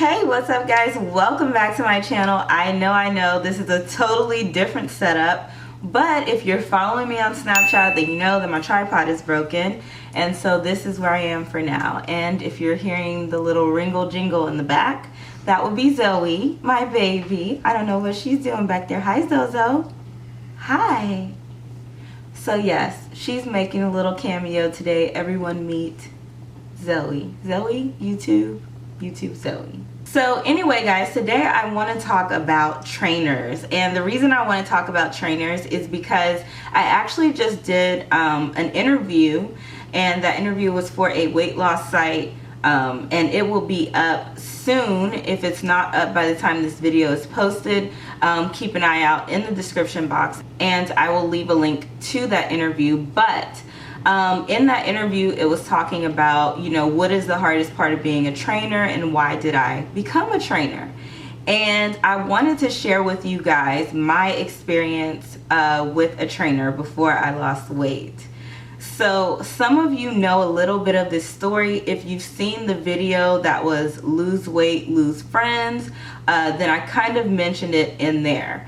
Hey, what's up guys? Welcome back to my channel. I know this is a totally different setup, but if you're following me on Snapchat, then you know that my tripod is broken, and so this is where I am for now. And if you're hearing the little ringle jingle in the back, that would be Zoe, my baby. I don't know what she's doing back there. Hi, Zozo. Hi. So yes, she's making a little cameo today. Everyone meet Zoe. Zoe, YouTube Zoe. So anyway guys, today I want to talk about trainers, and the reason I want to talk about trainers is because I actually just did an interview, and that interview was for a weight loss site, and it will be up soon. If it's not up by the time this video is posted, keep an eye out in the description box and I will leave a link to that interview. But in that interview, it was talking about, what is the hardest part of being a trainer and why did I become a trainer? And I wanted to share with you guys my experience with a trainer before I lost weight. So some of you know a little bit of this story. If you've seen the video that was lose weight, lose friends, then I kind of mentioned it in there.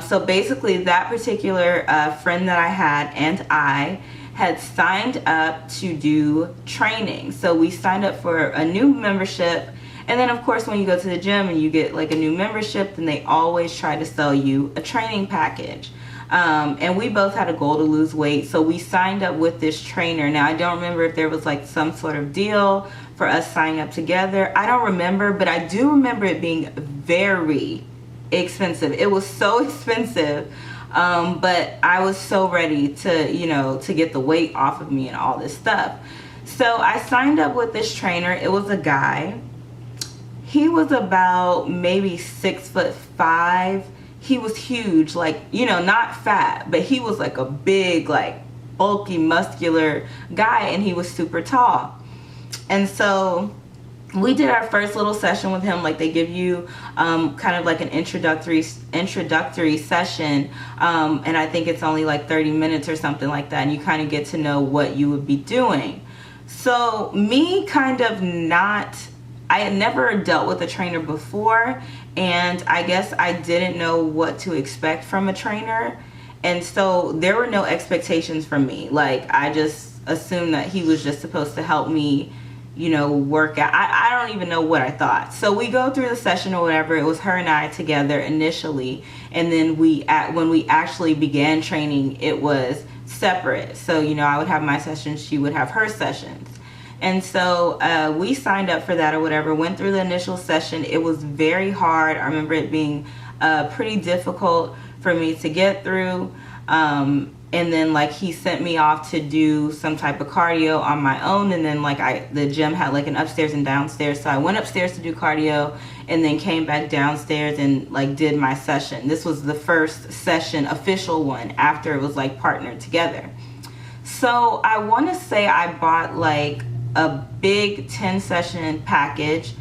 So basically that particular friend that I had and I had signed up to do training. So we signed up for a new membership, and then of course when you go to the gym and you get like a new membership, then they always try to sell you a training package. And we both had a goal to lose weight, so we signed up with this trainer. Now I don't remember if there was like some sort of deal for us signing up together. I don't remember, but I do remember it being very expensive. It was so expensive. But I was so ready to, to get the weight off of me and all this stuff. So I signed up with this trainer. It was a guy. He was about maybe 6'5". He was huge, like, not fat, but he was like a big, like bulky, muscular guy, and he was super tall. And so we did our first little session with him. Like, they give you kind of like an introductory session, and I think it's only like 30 minutes or something like that, and you kind of get to know what you would be doing. So me I had never dealt with a trainer before, and I guess I didn't know what to expect from a trainer, and so there were no expectations from me. Like, I just assumed that he was just supposed to help me work out. I don't even know what I thought. So we go through the session or whatever. It was her and I together initially, and then when we actually began training, it was separate. So I would have my sessions, she would have her sessions. And so we signed up for that or whatever, went through the initial session. It was very hard. I remember it being pretty difficult for me to get through. And then like he sent me off to do some type of cardio on my own, and then like the gym had like an upstairs and downstairs, so I went upstairs to do cardio and then came back downstairs and like did my session. This was the first session, official one, after it was like partnered together. So I want to say I bought like a big 10 session package,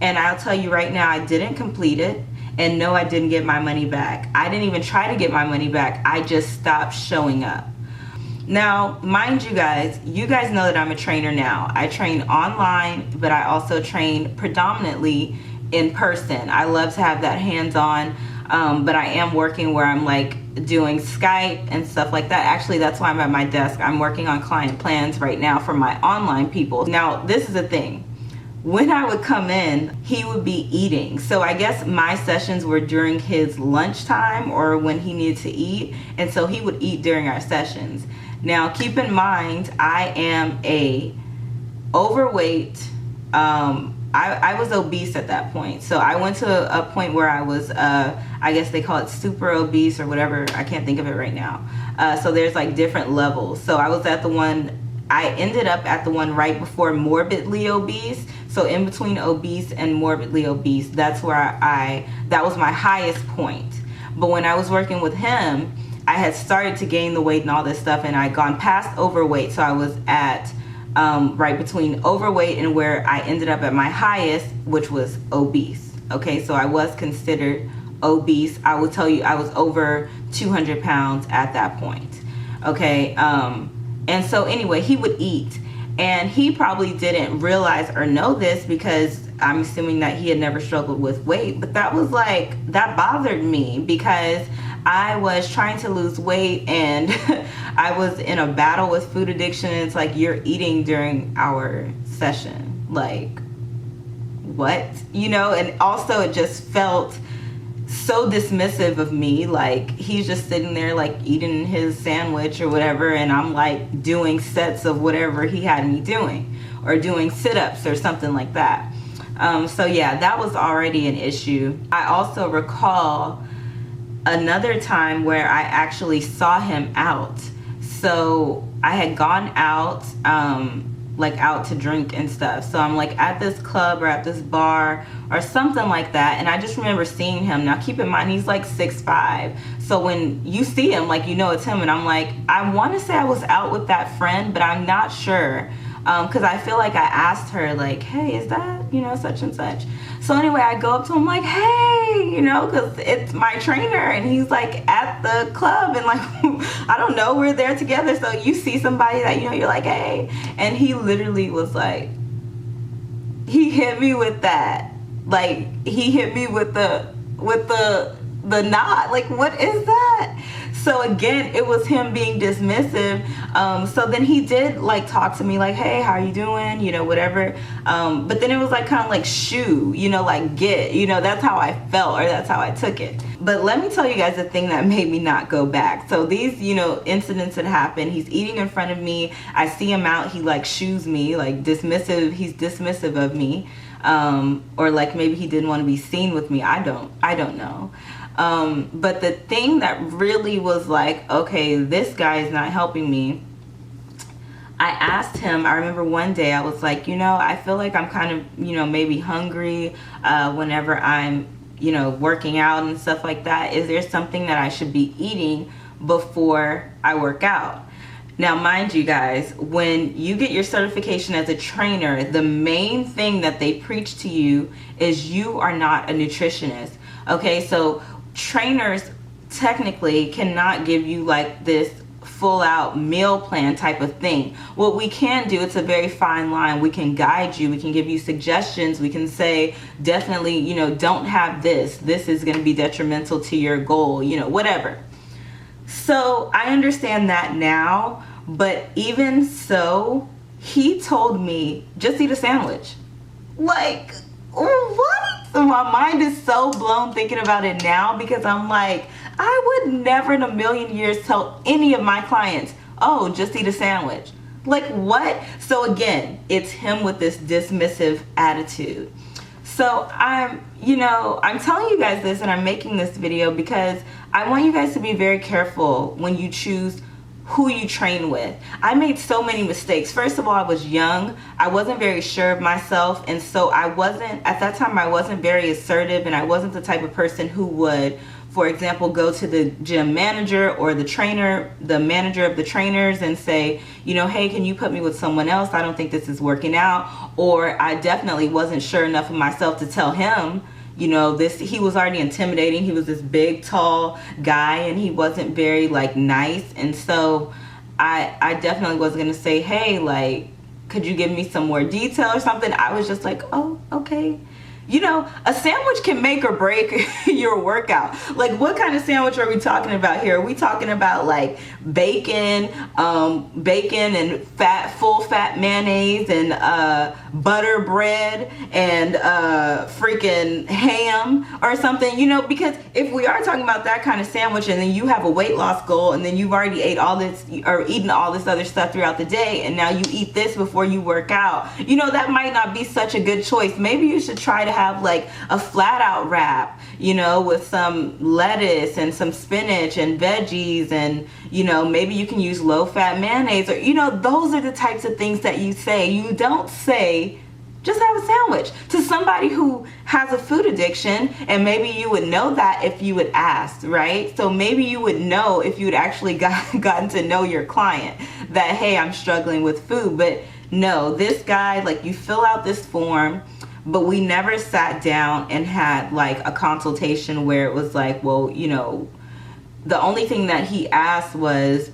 and I'll tell you right now, I didn't complete it. And no, I didn't get my money back. I didn't even try to get my money back. I just stopped showing up. Now, mind you guys know that I'm a trainer now. I train online, but I also train predominantly in person. I love to have that hands-on, but I am working where I'm like doing Skype and stuff like that. Actually, that's why I'm at my desk. I'm working on client plans right now for my online people. Now, this is the thing. When I would come in, he would be eating. So I guess my sessions were during his lunchtime or when he needed to eat. And so he would eat during our sessions. Now, keep in mind, I am overweight. I was obese at that point. So I went to a point where I was, I guess they call it super obese or whatever. I can't think of it right now. So there's like different levels. So I was at I ended up at the one right before morbidly obese. So in between obese and morbidly obese, that's where that was my highest point. But when I was working with him, I had started to gain the weight and all this stuff, and I had gone past overweight. So I was at right between overweight and where I ended up at my highest, which was obese. Okay, so I was considered obese. I will tell you, I was over 200 pounds at that point. Okay, and so anyway, he would eat, and he probably didn't realize or know this because I'm assuming that he had never struggled with weight, but that was like, that bothered me because I was trying to lose weight and I was in a battle with food addiction, and it's like, you're eating during our session. Like, what? You know, and also it just felt so dismissive of me. Like, he's just sitting there like eating his sandwich or whatever, and I'm like doing sets of whatever he had me doing, or doing sit-ups or something like that. So yeah, that was already an issue. I also recall another time where I actually saw him out. So I had gone out, like out to drink and stuff. So I'm like at this club or at this bar or something like that, and I just remember seeing him. Now keep in mind, he's like 6'5", so when you see him, like, you know it's him. And I'm like, I want to say I was out with that friend, but I'm not sure, because I feel like I asked her like, hey, is that, you know, such and such. So anyway, I go up to him like, hey, you know, because it's my trainer, and he's like at the club, and like I don't know, we're there together. So you see somebody that, you know, you're like, hey. And he literally was like, he hit me with that, like he hit me with the nod. Like, what is that? So again, it was him being dismissive. So then he did like talk to me like, hey, how are you doing? You know, whatever. But then it was like kind of like shoo, you know, like get, you know, that's how I felt, or that's how I took it. But let me tell you guys the thing that made me not go back. So these, you know, incidents had happened. He's eating in front of me. I see him out. He like shoos me, like dismissive. He's dismissive of me. Or like maybe he didn't want to be seen with me. I don't know. But the thing that really was like, okay, this guy is not helping me. I asked him, I remember one day I was like, you know, I feel like I'm kind of, you know, maybe hungry, whenever I'm, you know, working out and stuff like that. Is there something that I should be eating before I work out? Now, mind you guys, when you get your certification as a trainer, the main thing that they preach to you is you are not a nutritionist. Okay, so trainers technically cannot give you like this full out meal plan type of thing. What we can do, it's a very fine line. We can guide you. We can give you suggestions. We can say, definitely, you know, don't have this. This is going to be detrimental to your goal, you know, whatever. So I understand that now, but even so, he told me, just eat a sandwich. Like, what? So my mind is so blown thinking about it now, because I'm like, I would never in a million years tell any of my clients, oh, just eat a sandwich. Like, what? So again, it's him with this dismissive attitude. So I'm telling you guys this, and I'm making this video because I want you guys to be very careful when you choose who you train with. I made so many mistakes. First of all, I was young. I wasn't very sure of myself, and so at that time I wasn't very assertive, and I wasn't the type of person who would, for example, go to the gym manager or the trainer, the manager of the trainers, and say, you know, hey, can you put me with someone else? I don't think this is working out. Or I definitely wasn't sure enough of myself to tell him, you know, he was already intimidating. He was this big, tall guy, and he wasn't very like nice. And so I definitely wasn't going to say, hey, like, could you give me some more detail or something? I was just like, oh, okay. You know, a sandwich can make or break your workout. Like, what kind of sandwich are we talking about here? Are we talking about like bacon and full fat mayonnaise and butter bread and freaking ham or something? You know, because if we are talking about that kind of sandwich, and then you have a weight loss goal, and then you've already eaten all this other stuff throughout the day, and now you eat this before you work out, you know, that might not be such a good choice. Maybe you should try to have like a flat out wrap, you know, with some lettuce and some spinach and veggies, and, you know, maybe you can use low fat mayonnaise, or, you know, those are the types of things that you say. You don't say, just have a sandwich, to somebody who has a food addiction. And maybe you would know that if you would ask, right? So maybe you would know if you had actually gotten to know your client that, hey, I'm struggling with food. But no, this guy, like, you fill out this form, but we never sat down and had like a consultation where it was like, well, you know, the only thing that he asked was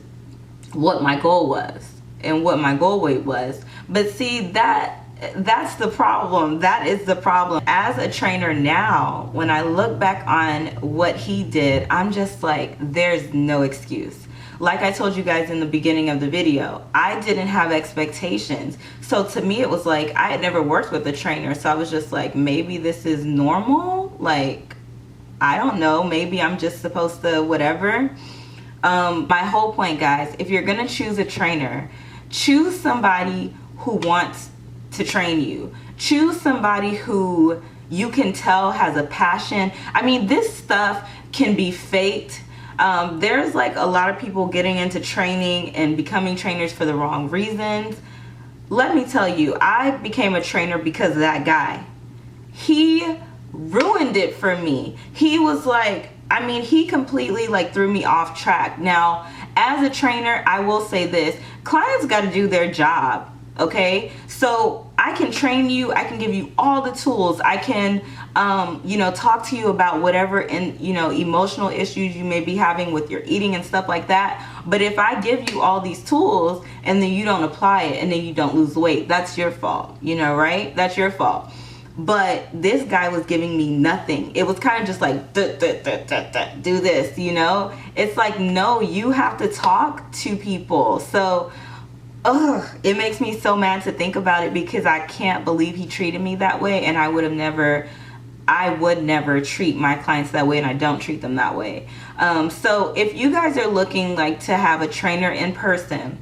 what my goal was and what my goal weight was. But see, that that's the problem. That is the problem. As a trainer now, when I look back on what he did, I'm just like, there's no excuse. Like I told you guys in the beginning of the video, I didn't have expectations. So to me, it was like, I had never worked with a trainer. So I was just like, maybe this is normal. Like, I don't know. Maybe I'm just supposed to whatever. My whole point, guys, if you're going to choose a trainer, choose somebody who wants to train you. Choose somebody who you can tell has a passion. I mean, this stuff can be faked. There's like a lot of people getting into training and becoming trainers for the wrong reasons. Let me tell you, I became a trainer because of that guy. He ruined it for me. He was like, I mean, he completely like threw me off track. Now, as a trainer, I will say this, clients got to do their job. Okay, so I can train you, I can give you all the tools, I can you know, talk to you about whatever emotional issues you may be having with your eating and stuff like that. But if I give you all these tools and then you don't apply it and then you don't lose weight, that's your fault, you know, right? That's your fault. But this guy was giving me nothing. It was kind of just like do this, you know. It's like, no, you have to talk to people. So it makes me so mad to think about it, because I can't believe he treated me that way, and I would never treat my clients that way, and I don't treat them that way. So if you guys are looking like to have a trainer in person,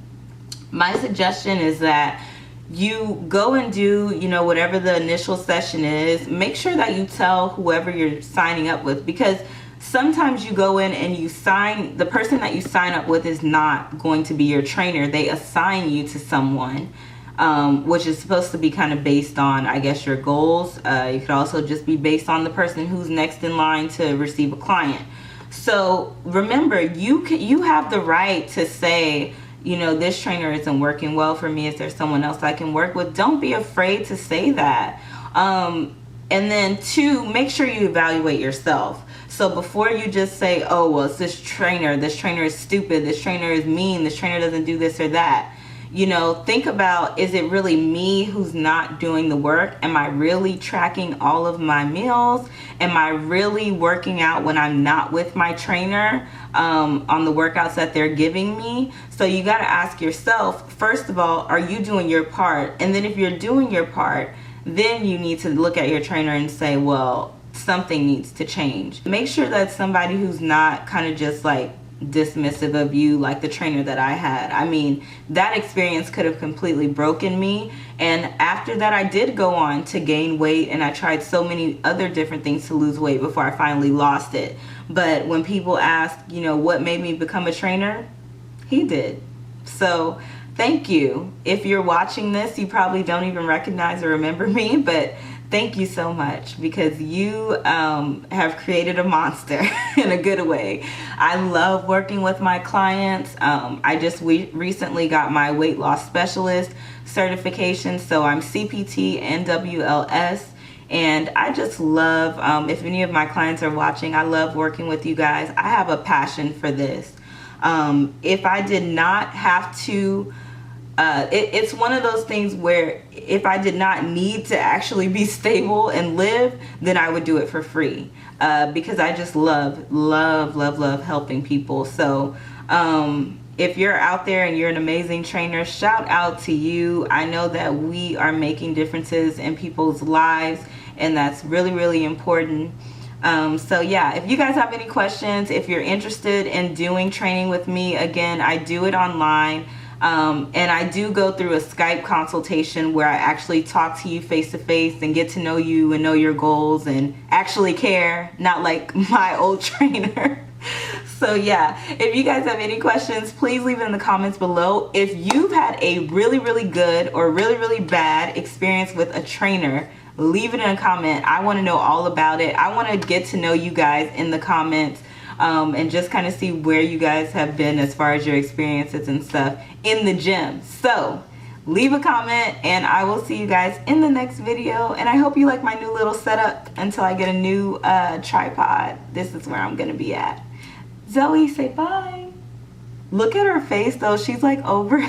my suggestion is that you go and do, you know, whatever the initial session is. Make sure that you tell whoever you're signing up with, because sometimes you go in and the person that you sign up with is not going to be your trainer. They assign you to someone, which is supposed to be kind of based on, I guess, your goals. You could also just be based on the person who's next in line to receive a client. So remember, you have the right to say, you know, this trainer isn't working well for me. Is there someone else I can work with? Don't be afraid to say that. And then 2, make sure you evaluate yourself. So before you just say, oh, well, it's this trainer is stupid, this trainer is mean, this trainer doesn't do this or that. You know, think about, is it really me who's not doing the work? Am I really tracking all of my meals? Am I really working out when I'm not with my trainer on the workouts that they're giving me? So you got to ask yourself, first of all, are you doing your part? And then if you're doing your part, then you need to look at your trainer and say, well, something needs to change. Make sure that somebody who's not kind of just like dismissive of you, like the trainer that I had. I mean, that experience could have completely broken me. And after that, I did go on to gain weight, and I tried so many other different things to lose weight before I finally lost it. But when people ask, you know, what made me become a trainer, he did. So thank you. If you're watching this, you probably don't even recognize or remember me, but thank you so much, because you have created a monster in a good way. I love working with my clients. I just recently got my weight loss specialist certification, so I'm CPT and WLS. And I just love, if any of my clients are watching, I love working with you guys. I have a passion for this. If I did not have to, it's one of those things where if I did not need to actually be stable and live, then I would do it for free, because I just love helping people. So if you're out there and you're an amazing trainer, shout out to you. I know that we are making differences in people's lives, and that's really important. So yeah, if you guys have any questions, if you're interested in doing training with me, again, I do it online. And I do go through a Skype consultation where I actually talk to you face to face and get to know you and know your goals and actually care, not like my old trainer. So yeah, if you guys have any questions, please leave it in the comments below. If you've had a really good or really bad experience with a trainer, leave it in a comment. I want to know all about it. I want to get to know you guys in the comments. And just kind of see where you guys have been as far as your experiences and stuff in the gym. So leave a comment, and I will see you guys in the next video. And I hope you like my new little setup until I get a new tripod. This is where I'm gonna be at. Zoe, say bye. Look at her face though, she's like over